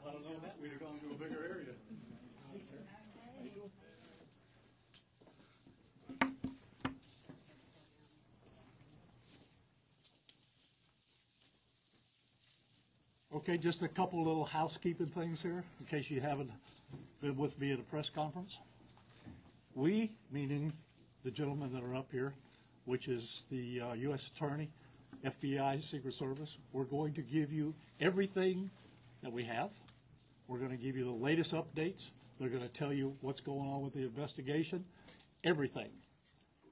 I don't know that. We'd have gone to a bigger area. Okay, just a couple little housekeeping things here, in case you haven't been with me at a press conference. We, meaning the gentlemen that are up here, which is the U.S. Attorney, FBI, Secret Service, we're going to give you everything that we have. We're going to give you the latest updates. They're going to tell you what's going on with the investigation, everything.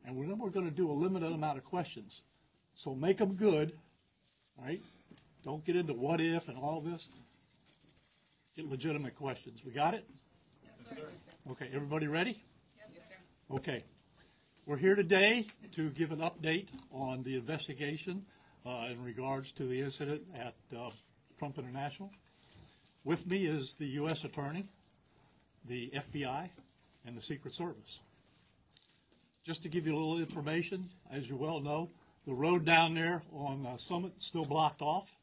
And then we're going to do a limited amount of questions. So make them good, all right? Don't get into what if and all this. Get legitimate questions. We got it? Yes, sir. Okay, everybody ready? Yes, sir. Okay. We're here today to give an update on the investigation in regards to the incident at Trump International. With me is the U.S. Attorney, the FBI, and the Secret Service. Just to give you a little information, as you well know, the road down there on Summit is still blocked off.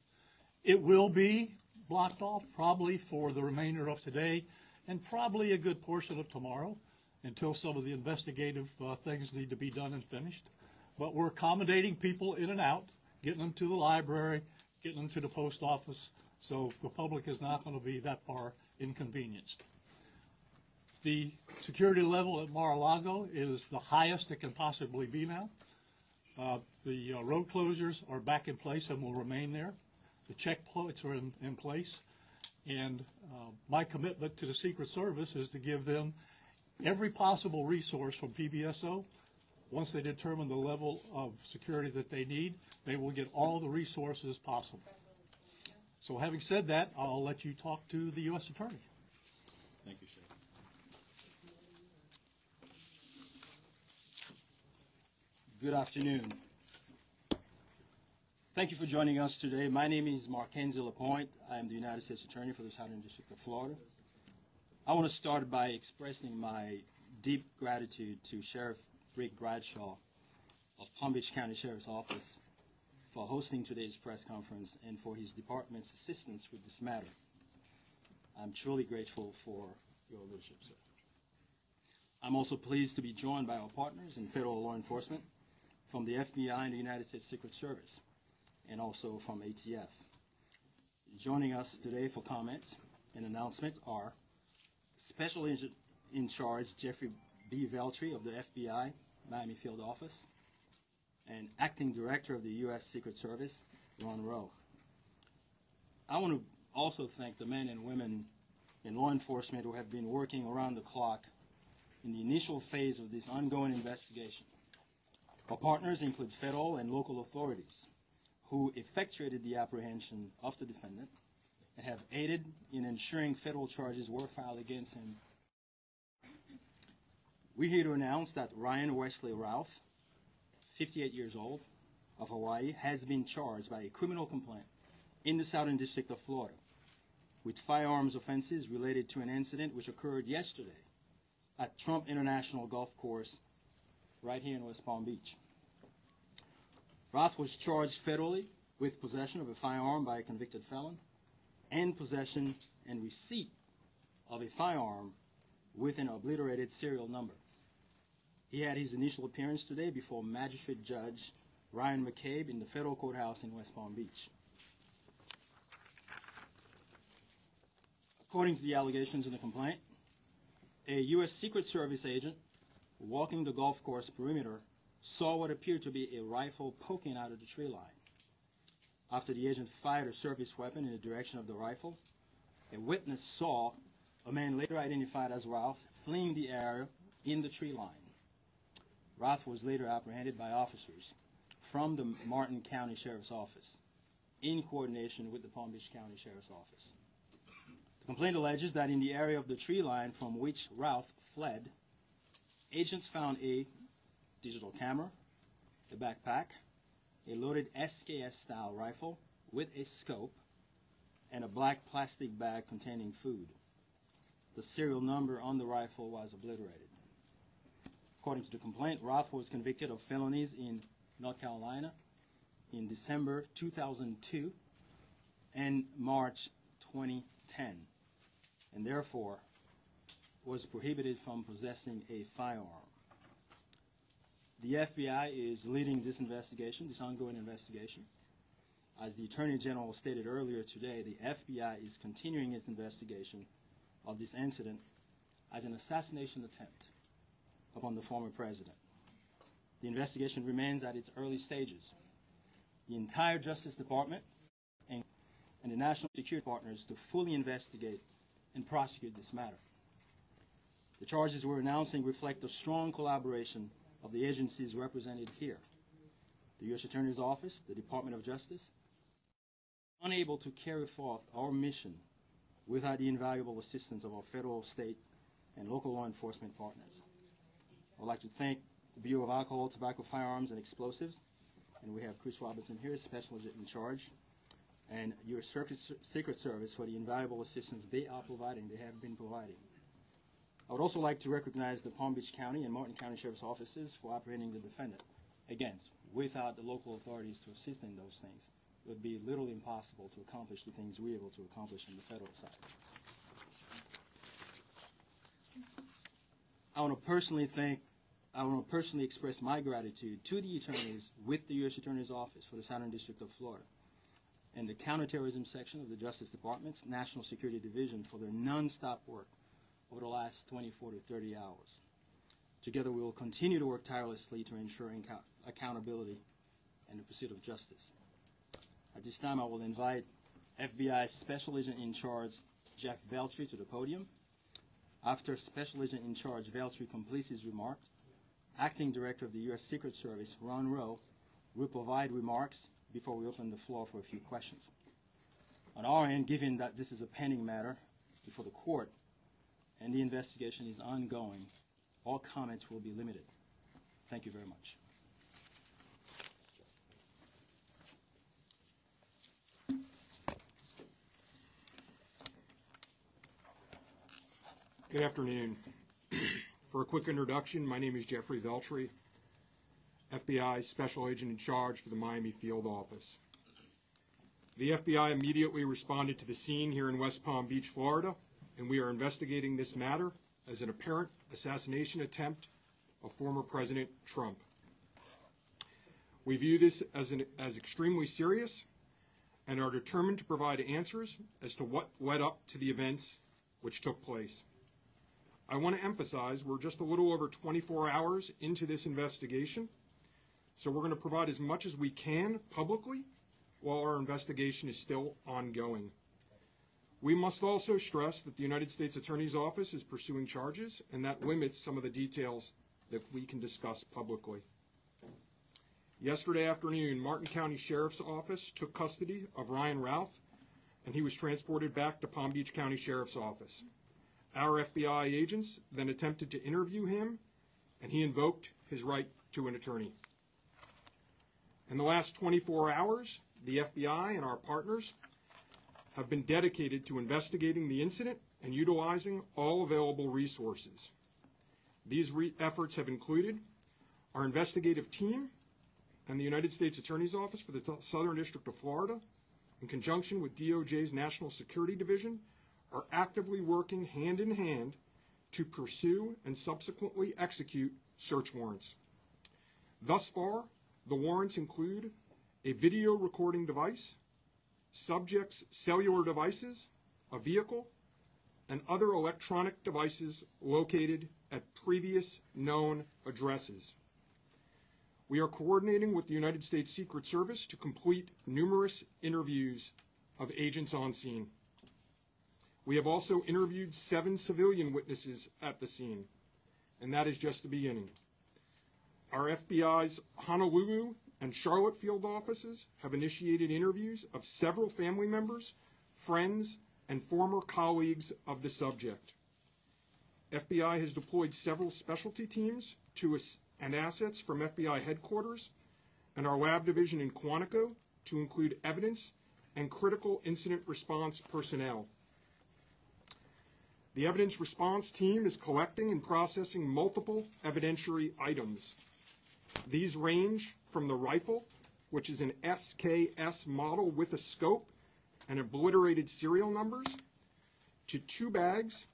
It will be blocked off probably for the remainder of today and probably a good portion of tomorrow until some of the investigative things need to be done and finished. But we're accommodating people in and out, getting them to the library, getting them to the post office, so the public is not going to be that far inconvenienced. The security level at Mar-a-Lago is the highest it can possibly be now. The road closures are back in place and will remain there. The checkpoints are in place. And my commitment to the Secret Service is to give them every possible resource from PBSO. Once they determine the level of security that they need, they will get all the resources possible. So having said that, I'll let you talk to the U.S. Attorney. Thank you, Sheriff. Good afternoon. Thank you for joining us today. My name is Markenzie Lapointe. I am the United States Attorney for the Southern District of Florida. I want to start by expressing my deep gratitude to Sheriff Rick Bradshaw of Palm Beach County Sheriff's Office for hosting today's press conference and for his department's assistance with this matter. I'm truly grateful for your leadership, sir. I'm also pleased to be joined by our partners in federal law enforcement from the FBI and the United States Secret Service, and also from ATF. Joining us today for comments and announcements are Special Agent in Charge Jeffrey B. Veltri of the FBI Miami Field Office, and Acting Director of the U.S. Secret Service, Ronald Rowe. I want to also thank the men and women in law enforcement who have been working around the clock in the initial phase of this ongoing investigation. Our partners include federal and local authorities who effectuated the apprehension of the defendant and have aided in ensuring federal charges were filed against him. We're here to announce that Ryan Routh, 58 years old, of Hawaii, has been charged by a criminal complaint in the Southern District of Florida with firearms offenses related to an incident which occurred yesterday at Trump International Golf Course right here in West Palm Beach. Routh was charged federally with possession of a firearm by a convicted felon and possession and receipt of a firearm with an obliterated serial number. He had his initial appearance today before Magistrate Judge Ryan McCabe in the federal courthouse in West Palm Beach. According to the allegations in the complaint, a U.S. Secret Service agent walking the golf course perimeter saw what appeared to be a rifle poking out of the tree line. After the agent fired a service weapon in the direction of the rifle, a witness saw a man later identified as Routh fleeing the area in the tree line. Routh was later apprehended by officers from the Martin County Sheriff's Office in coordination with the Palm Beach County Sheriff's Office. The complaint alleges that in the area of the tree line from which Routh fled, agents found a digital camera, a backpack, a loaded SKS-style rifle with a scope, and a black plastic bag containing food. The serial number on the rifle was obliterated. According to the complaint, Routh was convicted of felonies in North Carolina in December 2002 and March 2010 and therefore was prohibited from possessing a firearm. The FBI is leading this investigation, this ongoing investigation. As the Attorney General stated earlier today, the FBI is continuing its investigation of this incident as an assassination attempt upon the former president. The investigation remains at its early stages. The entire Justice Department and the national security partners to fully investigate and prosecute this matter. The charges we're announcing reflect the strong collaboration of the agencies represented here. The U.S. Attorney's Office, the Department of Justice, unable to carry forth our mission without the invaluable assistance of our federal, state, and local law enforcement partners. I'd like to thank the Bureau of Alcohol, Tobacco, Firearms, and Explosives, and we have Chris Robinson here, Special Agent in Charge, and your Secret Service for the invaluable assistance they are providing, they have been providing. I would also like to recognize the Palm Beach County and Martin County Sheriff's Offices for apprehending the defendant. Again, without the local authorities to assist in those things, it would be literally impossible to accomplish the things we're able to accomplish on the federal side. I want to personally express my gratitude to the attorneys with the U.S. Attorney's Office for the Southern District of Florida and the Counterterrorism Section of the Justice Department's National Security Division for their nonstop work over the last 24 to 30 hours. Together, we will continue to work tirelessly to ensure accountability and the pursuit of justice. At this time, I will invite FBI Special Agent in Charge Jeff Veltri to the podium. After Special Agent in Charge Veltri completes his remark, Acting Director of the U.S. Secret Service, Ron Rowe, will provide remarks before we open the floor for a few questions. On our end, given that this is a pending matter before the court and the investigation is ongoing, all comments will be limited. Thank you very much. Good afternoon. For a quick introduction, my name is Jeffrey Veltri, FBI Special Agent in Charge for the Miami Field Office. The FBI immediately responded to the scene here in West Palm Beach, Florida, and we are investigating this matter as an apparent assassination attempt of former President Trump. We view this as extremely serious and are determined to provide answers as to what led up to the events which took place. I want to emphasize we're just a little over 24 hours into this investigation, so we're going to provide as much as we can publicly while our investigation is still ongoing. We must also stress that the United States Attorney's Office is pursuing charges, and that limits some of the details that we can discuss publicly. Yesterday afternoon, Martin County Sheriff's Office took custody of Ryan Routh, and he was transported back to Palm Beach County Sheriff's Office. Our FBI agents then attempted to interview him, and he invoked his right to an attorney. In the last 24 hours, the FBI and our partners have been dedicated to investigating the incident and utilizing all available resources. These efforts have included our investigative team and the United States Attorney's Office for the Southern District of Florida, in conjunction with DOJ's National Security Division, are actively working hand in hand to pursue and subsequently execute search warrants. Thus far, the warrants include a video recording device, subjects' cellular devices, a vehicle, and other electronic devices located at previous known addresses. We are coordinating with the United States Secret Service to complete numerous interviews of agents on scene. We have also interviewed 7 civilian witnesses at the scene, and that is just the beginning. Our FBI's Honolulu and Charlotte field offices have initiated interviews of several family members, friends, and former colleagues of the subject. FBI has deployed several specialty teams and assets from FBI headquarters and our lab division in Quantico to include evidence and critical incident response personnel. The evidence response team is collecting and processing multiple evidentiary items. These range from the rifle, which is an SKS model with a scope and obliterated serial numbers, to 2 bags,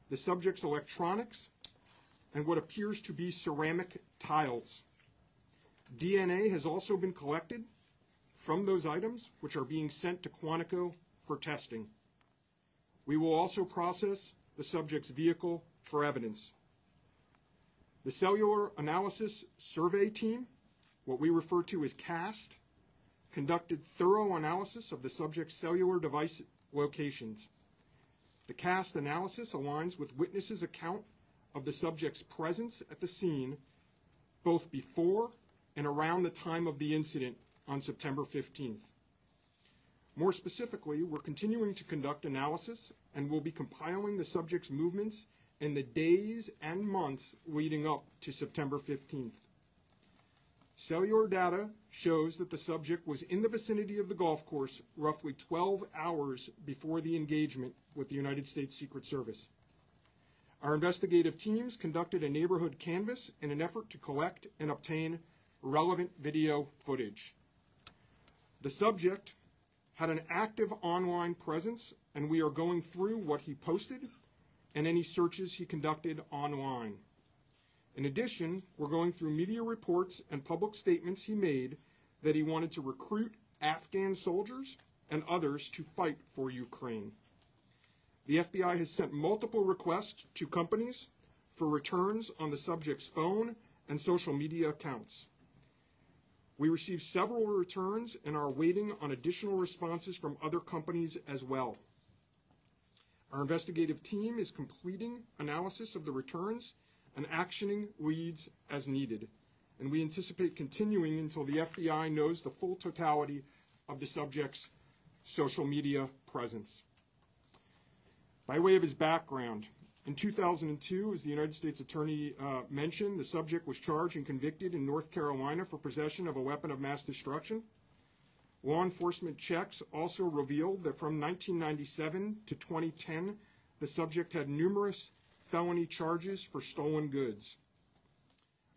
the subject's electronics, and what appears to be ceramic tiles. DNA has also been collected from those items, which are being sent to Quantico for testing. We will also process the subject's vehicle for evidence. The Cellular Analysis Survey Team, what we refer to as CAST, conducted thorough analysis of the subject's cellular device locations. The CAST analysis aligns with witnesses' account of the subject's presence at the scene both before and around the time of the incident on September 15th. More specifically, we're continuing to conduct analysis and will be compiling the subject's movements in the days and months leading up to September 15th. Cellular data shows that the subject was in the vicinity of the golf course roughly 12 hours before the engagement with the United States Secret Service. Our investigative teams conducted a neighborhood canvass in an effort to collect and obtain relevant video footage. The subject had an active online presence, and we are going through what he posted and any searches he conducted online. In addition, we're going through media reports and public statements he made that he wanted to recruit Afghan soldiers and others to fight for Ukraine. The FBI has sent multiple requests to companies for returns on the subject's phone and social media accounts. We received several returns and are waiting on additional responses from other companies as well. Our investigative team is completing analysis of the returns and actioning leads as needed, and we anticipate continuing until the FBI knows the full totality of the subject's social media presence. By way of his background, in 2002, as the United States Attorney mentioned, the subject was charged and convicted in North Carolina for possession of a weapon of mass destruction. Law enforcement checks also revealed that from 1997 to 2010, the subject had numerous felony charges for stolen goods.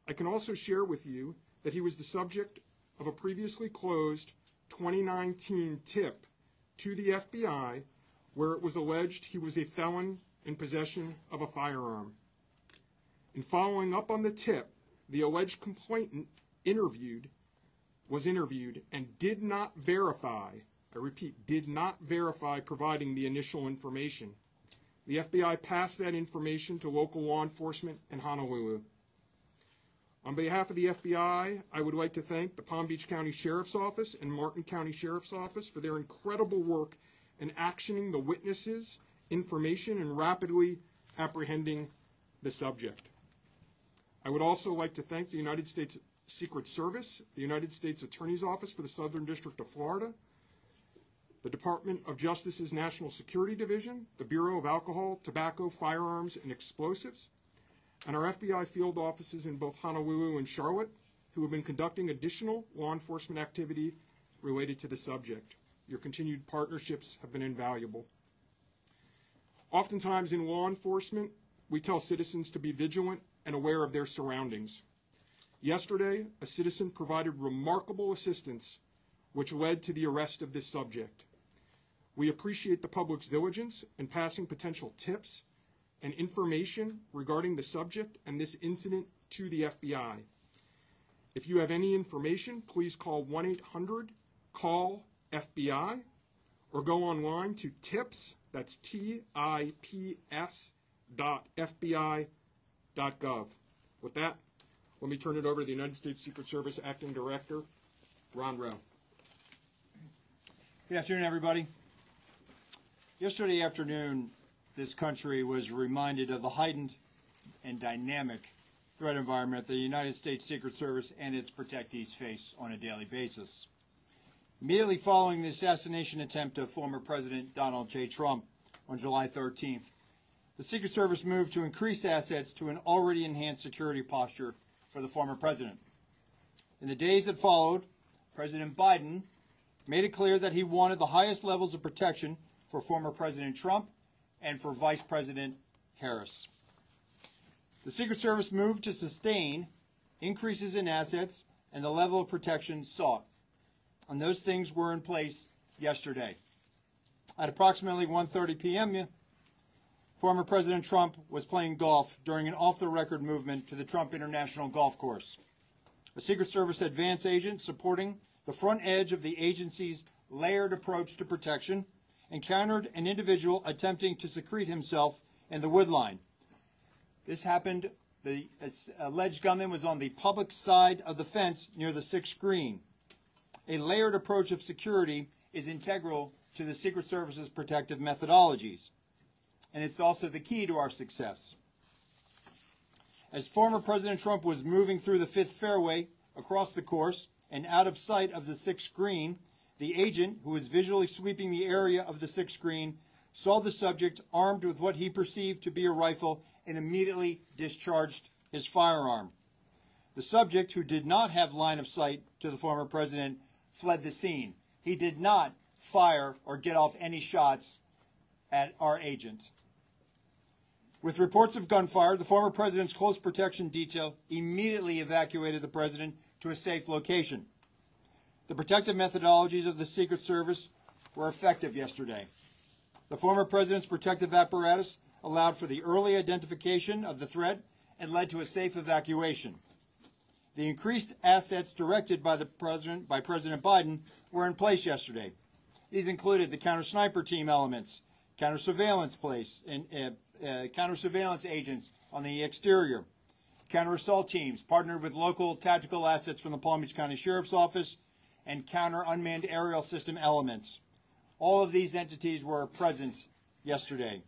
I can also share with you that he was the subject of a previously closed 2019 tip to the FBI where it was alleged he was a felon in possession of a firearm. In following up on the tip, the alleged complainant was interviewed and did not verify, I repeat, did not verify providing the initial information. The FBI passed that information to local law enforcement in Honolulu. On behalf of the FBI, I would like to thank the Palm Beach County Sheriff's Office and Martin County Sheriff's Office for their incredible work in actioning the witnesses' information and rapidly apprehending the subject. I would also like to thank the United States Secret Service, the United States Attorney's Office for the Southern District of Florida, the Department of Justice's National Security Division, the Bureau of Alcohol, Tobacco, Firearms, and Explosives, and our FBI field offices in both Honolulu and Charlotte, who have been conducting additional law enforcement activity related to the subject. Your continued partnerships have been invaluable. Oftentimes in law enforcement, we tell citizens to be vigilant and aware of their surroundings. Yesterday, a citizen provided remarkable assistance, which led to the arrest of this subject. We appreciate the public's diligence in passing potential tips and information regarding the subject and this incident to the FBI. If you have any information, please call 1-800-CALL-FBI or go online to tips, that's tips.fbi.gov. With that, let me turn it over to the United States Secret Service Acting Director, Ron Rowe. Good afternoon, everybody. Yesterday afternoon, this country was reminded of the heightened and dynamic threat environment the United States Secret Service and its protectees face on a daily basis. Immediately following the assassination attempt of former President Donald J. Trump on July 13th, the Secret Service moved to increase assets to an already enhanced security posture for the former president. In the days that followed, President Biden made it clear that he wanted the highest levels of protection for former President Trump and for Vice President Harris. The Secret Service moved to sustain increases in assets and the level of protection sought. And those things were in place yesterday. At approximately 1:30 p.m., former President Trump was playing golf during an off-the-record movement to the Trump International Golf Course. A Secret Service advance agent supporting the front edge of the agency's layered approach to protection encountered an individual attempting to secrete himself in the woodline. This happened, the alleged gunman was on the public side of the fence near the 6th green. A layered approach of security is integral to the Secret Service's protective methodologies, and it's also the key to our success. As former President Trump was moving through the 5th fairway across the course and out of sight of the 6th green, the agent, who was visually sweeping the area of the 6th green, saw the subject armed with what he perceived to be a rifle and immediately discharged his firearm. The subject, who did not have line of sight to the former president, fled the scene. He did not fire or get off any shots at our agent. With reports of gunfire, the former president's close protection detail immediately evacuated the president to a safe location. The protective methodologies of the Secret Service were effective yesterday. The former president's protective apparatus allowed for the early identification of the threat and led to a safe evacuation. The increased assets directed by President Biden were in place yesterday. These included the counter-sniper team elements, counter-surveillance agents on the exterior, counter-assault teams partnered with local tactical assets from the Palm Beach County Sheriff's Office, and counter-unmanned aerial system elements. All of these entities were present yesterday.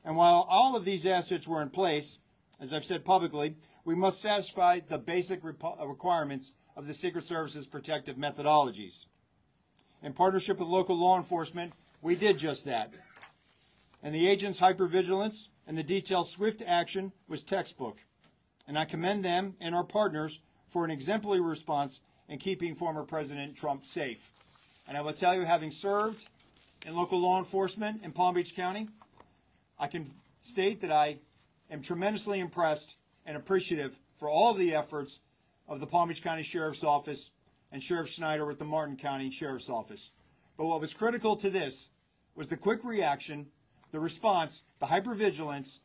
And while all of these assets were in place, as I've said publicly, we must satisfy the basic requirements of the Secret Service's protective methodologies. In partnership with local law enforcement, we did just that. And the agents' hypervigilance and the detailed swift action was textbook. And I commend them and our partners for an exemplary response in keeping former President Trump safe. And I will tell you, having served in local law enforcement in Palm Beach County, I can state that I am tremendously impressed and appreciative for all of the efforts of the Palm Beach County Sheriff's Office and Sheriff Schneider with the Martin County Sheriff's Office. But what was critical to this was the quick reaction, the response, the hypervigilance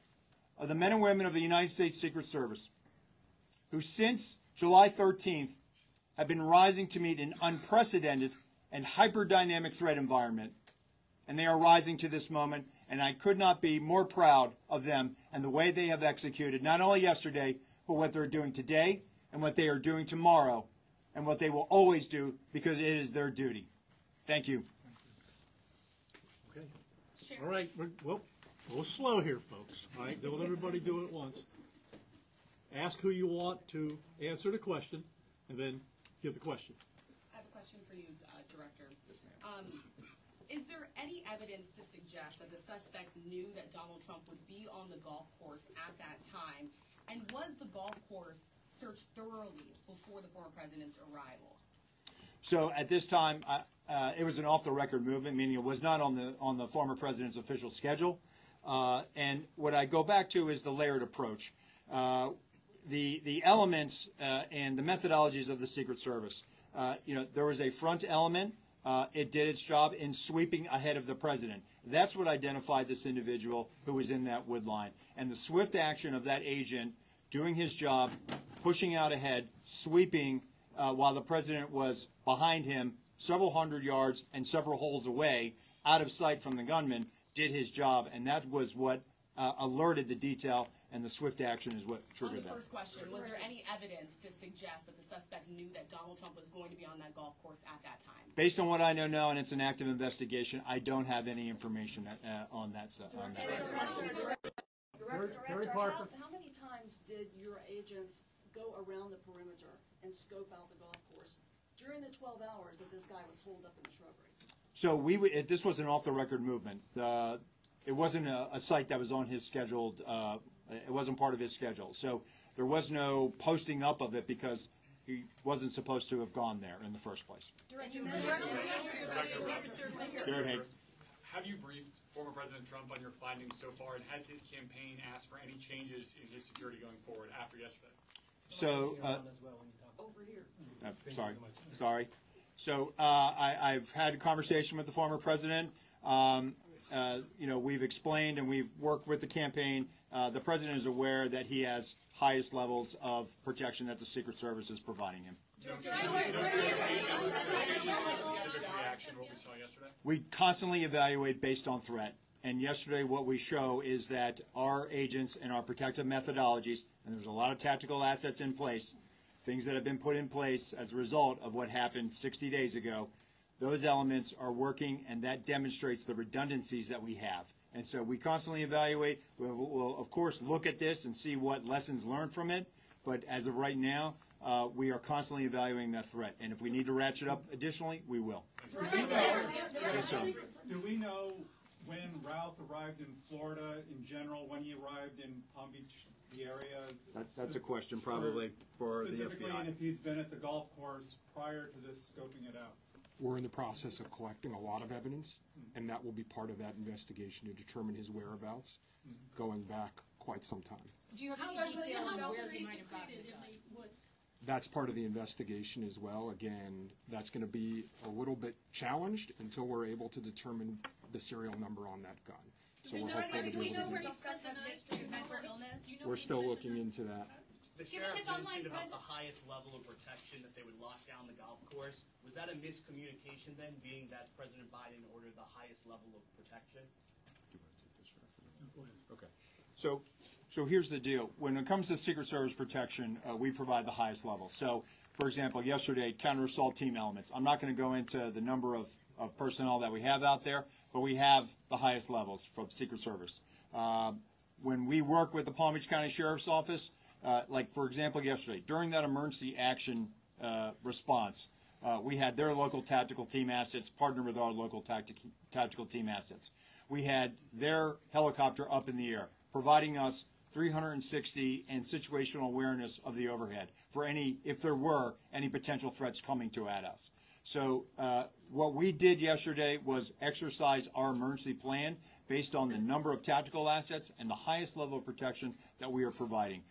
of the men and women of the United States Secret Service, who since July 13th have been rising to meet an unprecedented and hyper-dynamic threat environment. And they are rising to this moment, and I could not be more proud of them and the way they have executed, not only yesterday, but what they're doing today and what they are doing tomorrow and what they will always do because it is their duty. Thank you. Okay. All right. We'll slow here, folks. All right. Don't everybody do it at once. Ask who you want to answer the question, and then give the question. I have a question for you, Director. Yes, ma'am. Is there any evidence to suggest that the suspect knew that Donald Trump would be on the golf course at that time? And was the golf course searched thoroughly before the former president's arrival? So at this time, it was an off-the-record movement, meaning it was not on the former president's official schedule. And what I go back to is the layered approach. The elements and the methodologies of the Secret Service. There was a front element. It did its job in sweeping ahead of the president. That's what identified this individual who was in that wood line. And the swift action of that agent doing his job, pushing out ahead, sweeping while the president was behind him several hundred yards and several holes away, out of sight from the gunman, did his job. And that was what alerted the detail, and the swift action is what triggered that. On the first question, was there any evidence to suggest that the suspect knew that Donald Trump was going to be on that golf course at that time? Based on what I know now, and it's an active investigation, I don't have any information on that. Director, how many times did your agents go around the perimeter and scope out the golf course during the 12 hours that this guy was holed up in the shrubbery? So this was an off-the-record movement. It wasn't a site that was on his scheduled. It wasn't part of his schedule. So there was no posting up of it because he wasn't supposed to have gone there in the first place. Have you briefed former President Trump on your findings so far, and has his campaign asked for any changes in his security going forward after yesterday? So, sorry. So I've had a conversation with the former president. we've explained and we've worked with the campaign, the president is aware that he has highest levels of protection that the Secret Service is providing him. Specific reaction to what we saw yesterday? We constantly evaluate based on threat. And yesterday what we show is that our agents and our protective methodologies, and there's a lot of tactical assets in place, things that have been put in place as a result of what happened 60 days ago, those elements are working, and that demonstrates the redundancies that we have. And so we constantly evaluate. We'll of course look at this and see what lessons learned from it, but as of right now, we are constantly evaluating that threat. And if we need to ratchet up additionally, we will. Yes, sir. Do we know when Routh arrived in Florida in general, when he arrived in Palm Beach, the area? That's a question probably for the Specifically, and FBI. if he's been at the golf course prior to this scoping it out. We're in the process of collecting a lot of evidence, and that will be part of that investigation to determine his whereabouts going back quite some time. Do you have any detail on where he might have gotten the gun? That's part of the investigation as well. Again, that's going to be a little bit challenged until we're able to determine the serial number on that gun. So we're hopeful to Do be we know able where to he spent the night due to mental illness? We're still looking into that. The sheriff mentioned about the highest level of protection that they would lock down the golf course. Was that a miscommunication then, being that President Biden ordered the highest level of protection? Okay. So here's the deal. When it comes to Secret Service protection, we provide the highest level. So, for example, yesterday, counter-assault team elements. I'm not going to go into the number of personnel that we have out there, but we have the highest levels from Secret Service. When we work with the Palm Beach County Sheriff's Office, like, for example, yesterday, during that emergency action response, we had their local tactical team assets partner with our local tactical team assets. We had their helicopter up in the air, providing us 360 and situational awareness of the overhead for if there were any potential threats coming at us. So what we did yesterday was exercise our emergency plan based on the number of tactical assets and the highest level of protection that we are providing.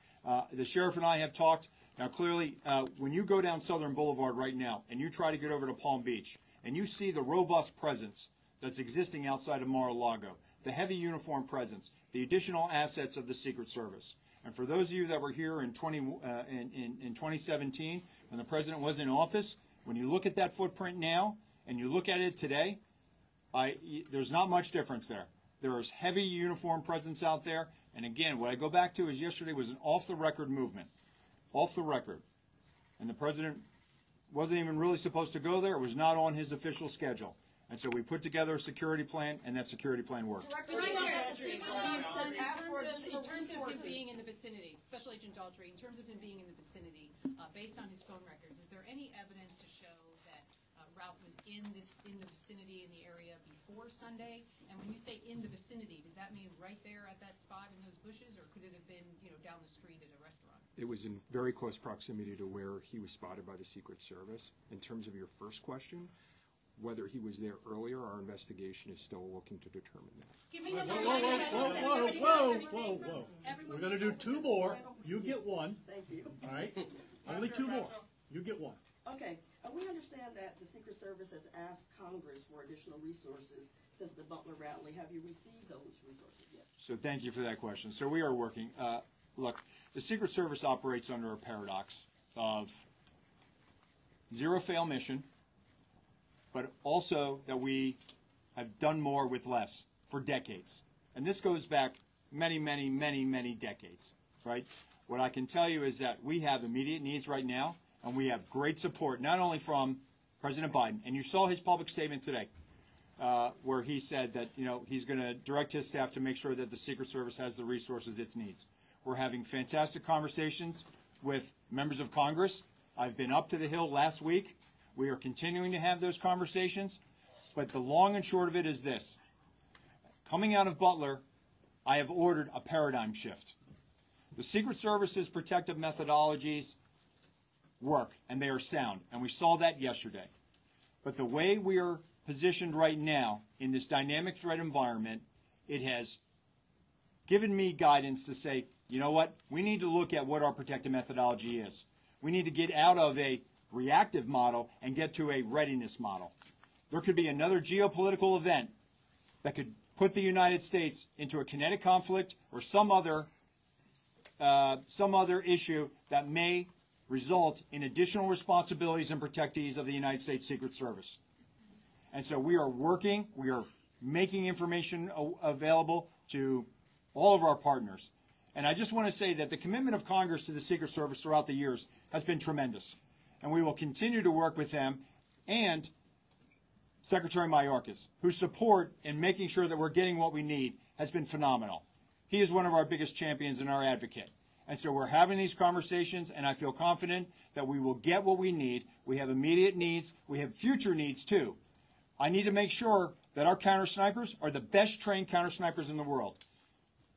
The sheriff and I have talked. Now, clearly, when you go down Southern Boulevard right now and you try to get over to Palm Beach and you see the robust presence that's existing outside of Mar-a-Lago, the heavy uniform presence, the additional assets of the Secret Service. And for those of you that were here in 2017, when the president was in office, when you look at that footprint now and you look at it today, there's not much difference there. There is heavy uniform presence out there. And again, what I go back to is yesterday was an off-the-record movement. Off the record. And the president wasn't even really supposed to go there. It was not on his official schedule. And so we put together a security plan, and that security plan worked. In terms of him being in the vicinity, Special Agent Daltrey, in terms of him being in the vicinity, based on his phone records, is there any evidence to show that Routh was in the vicinity in the area before Sunday? And when you say in the vicinity, does that mean right there at that spot in those bushes, or could it have been, down the street at a restaurant? It was in very close proximity to where he was spotted by the Secret Service. In terms of your first question, whether he was there earlier, our investigation is still looking to determine that. Whoa. We're going to do two more. You get one. Thank you. All right? Only two more. You get one. Okay. We understand that the Secret Service has asked Congress for additional resources since the Butler rally. Have you received those resources yet? So thank you for that question. So we are working. Look, the Secret Service operates under a paradox of zero-fail mission, but also that we have done more with less for decades. And this goes back many, many, many, many decades, right? What I can tell you is that we have immediate needs right now, and we have great support, not only from President Biden, and you saw his public statement today, where he said that, he's going to direct his staff to make sure that the Secret Service has the resources it needs. We're having fantastic conversations with members of Congress. I've been up to the Hill last week. We are continuing to have those conversations, but the long and short of it is this. Coming out of Butler, I have ordered a paradigm shift. The Secret Service's protective methodologies work, and they are sound, and we saw that yesterday. But the way we are positioned right now in this dynamic threat environment, it has given me guidance to say, you know what, we need to look at what our protective methodology is. We need to get out of a reactive model and get to a readiness model. There could be another geopolitical event that could put the United States into a kinetic conflict or some other issue that may result in additional responsibilities and protectees of the United States Secret Service. And so we are working, we are making information available to all of our partners. And I just want to say that the commitment of Congress to the Secret Service throughout the years has been tremendous. And we will continue to work with them and Secretary Mayorkas, whose support in making sure that we're getting what we need has been phenomenal. He is one of our biggest champions and our advocate. And so we're having these conversations, and I feel confident that we will get what we need. We have immediate needs. We have future needs, too. I need to make sure that our counter snipers are the best trained counter snipers in the world,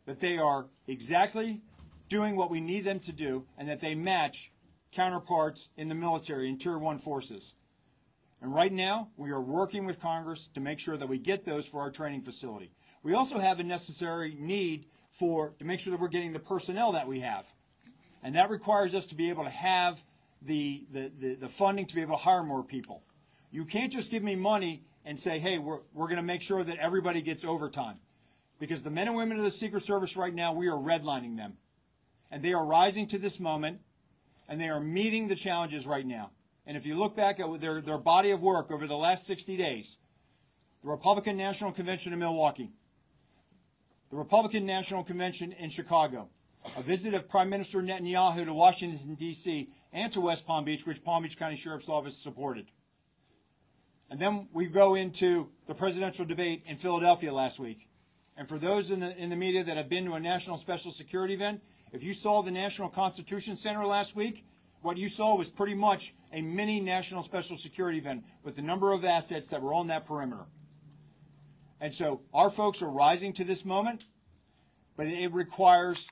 that they are exactly doing what we need them to do, and that they match counterparts in the military and Tier 1 forces. And right now, we are working with Congress to make sure that we get those for our training facility. We also have a necessary need to make sure that we're getting the personnel that we have. And that requires us to be able to have the funding to be able to hire more people. You can't just give me money and say, hey, we're going to make sure that everybody gets overtime. Because the men and women of the Secret Service right now, we are redlining them. And they are rising to this moment, and they are meeting the challenges right now. And if you look back at their body of work over the last 60 days, the Republican National Convention in Milwaukee, the Republican National Convention in Chicago, a visit of Prime Minister Netanyahu to Washington, D.C., and to West Palm Beach, which Palm Beach County Sheriff's Office supported. And then we go into the presidential debate in Philadelphia last week. And for those in the media that have been to a national special security event, if you saw the National Constitution Center last week, what you saw was pretty much a mini national special security event with the number of assets that were on that perimeter. And so our folks are rising to this moment, but it requires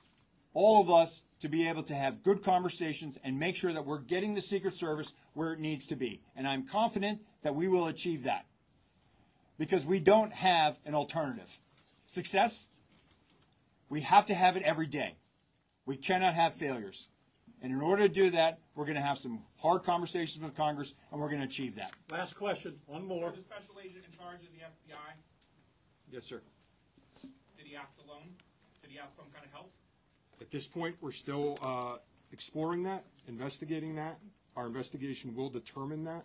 all of us to be able to have good conversations and make sure that we're getting the Secret Service where it needs to be. And I'm confident that we will achieve that because we don't have an alternative. Success, we have to have it every day. We cannot have failures. And in order to do that, we're going to have some hard conversations with Congress, and we're going to achieve that. Last question, one more. The special agent in charge of the FBI, Yes, sir. did he act alone? Did he have some kind of help? At this point, we're still exploring that, investigating that. Our investigation will determine that.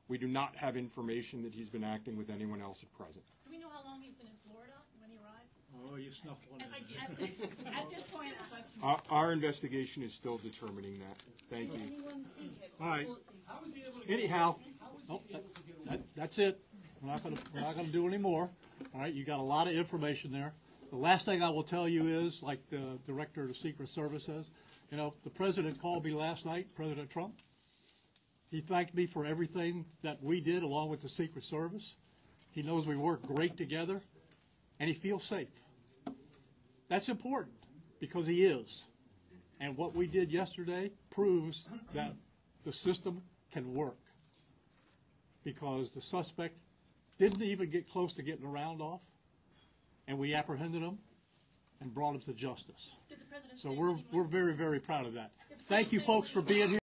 We do not have information that he's been acting with anyone else at present. Do we know how long he's been in Florida when he arrived? Oh, you snuffed one in. At this point, Our investigation is still determining that. Thank you. Anyone see him? All right. How was he able to get Anyhow, How was he able to get away? that's it. We're not going to do any more. All right, you got a lot of information there. The last thing I will tell you is, like the director of the Secret Service says, you know, the president called me last night, President Trump. He thanked me for everything that we did along with the Secret Service. He knows we work great together, and he feels safe. That's important because he is. And what we did yesterday proves that the system can work because the suspect didn't even get close to getting a round off, and we apprehended him and brought him to justice. So we're very, very proud of that. Thank you, folks, for being here.